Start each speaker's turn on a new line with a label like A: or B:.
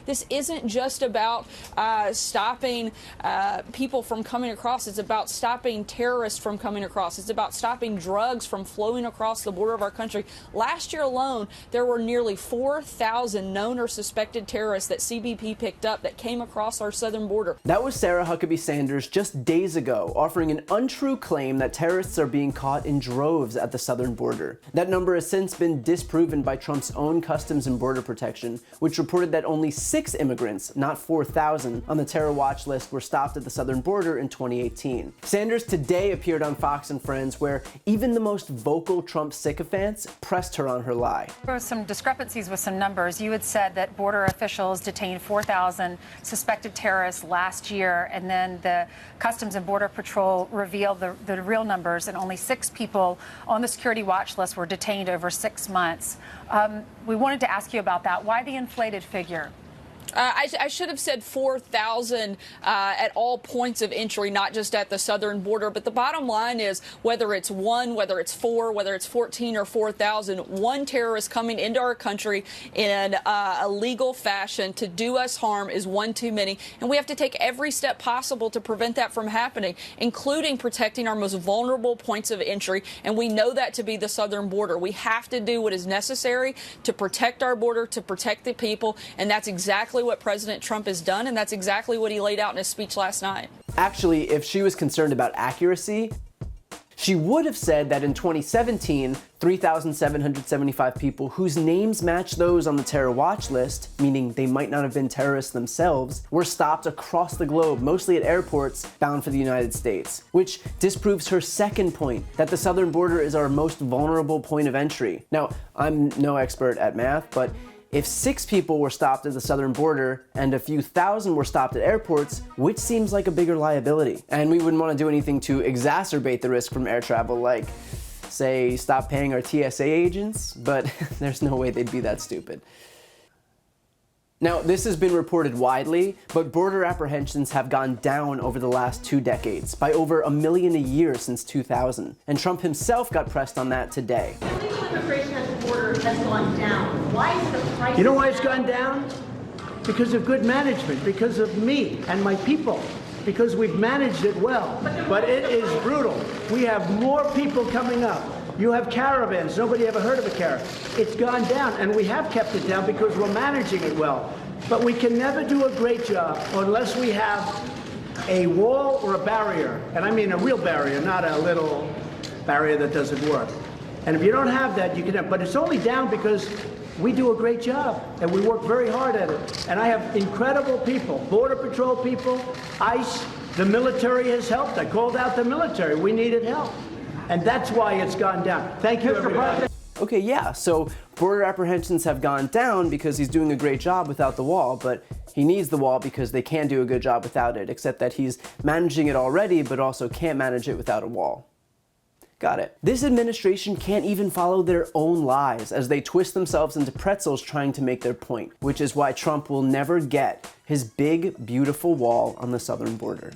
A: this isn't just about stopping people from coming across. It's about stopping terrorists from coming across. It's about stopping drugs from flowing across the border of our country. Last year alone, there were nearly 4,000 known or suspected terrorists that CBP picked up that came across our southern border.
B: That was Sarah Huckabee Sanders just days ago, offering an untrue claim that terrorists are being caught in droves at the southern border. That number has since been disproven by Trump's own Customs and Border Protection, which reported that only 6 immigrants, not 4,000, on the terror watch list were stopped at the southern border in 2018. Sanders today appeared on Fox and Friends, where even the most vocal Trump sycophants pressed her on her lie.
C: There were some discrepancies with some numbers. You had said that border officials detained 4,000 suspected terrorists last year, and then the Customs and Border Patrol revealed the real numbers, and only 6 people on the security watch list were detained over 6 months. We wanted to ask you about that. Why the inflated figure?
A: I should have said 4,000 at all points of entry, not just at the southern border. But the bottom line is, whether it's 1, whether it's 4, whether it's 14 or 4,000, one terrorist coming into our country in a legal fashion to do us harm is one too many. And we have to take every step possible to prevent that from happening, including protecting our most vulnerable points of entry. And we know that to be the southern border. We have to do what is necessary to protect our border, to protect the people. And that's exactly what President Trump has done, and that's exactly what he laid out in his speech last night.
B: Actually, if she was concerned about accuracy, she would have said that in 2017, 3,775 people whose names match those on the terror watch list, meaning they might not have been terrorists themselves, were stopped across the globe, mostly at airports bound for the United States, which disproves her second point, that the southern border is our most vulnerable point of entry. Now, I'm no expert at math, but if 6 people were stopped at the southern border and a few thousand were stopped at airports, which seems like a bigger liability? And we wouldn't want to do anything to exacerbate the risk from air travel, like, say, stop paying our TSA agents, but there's no way they'd be that stupid. Now, this has been reported widely, but border apprehensions have gone down over the last 2 decades, by over 1 million a year since 2000. And Trump himself got pressed on that today.
D: Illegal immigration at the border has gone down. Why is the price?
E: You know why it's gone down? Because of good management, because of me and my people, because we've managed it well. But it is brutal. We have more people coming up. You have caravans. Nobody ever heard of a caravan. It's gone down, and we have kept it down because we're managing it well. But we can never do a great job unless we have a wall or a barrier. And I mean a real barrier, not a little barrier that doesn't work. And if you don't have that, you can have, but it's only down because we do a great job, and we work very hard at it. And I have incredible people, Border Patrol people, ICE, the military has helped. I called out the military. We needed help. And that's why it's gone down. Thank you, everybody.
B: Okay, yeah, so border apprehensions have gone down because he's doing a great job without the wall, but he needs the wall because they can do a good job without it, except that he's managing it already, but also can't manage it without a wall. Got it. This administration can't even follow their own lies as they twist themselves into pretzels trying to make their point, which is why Trump will never get his big, beautiful wall on the southern border.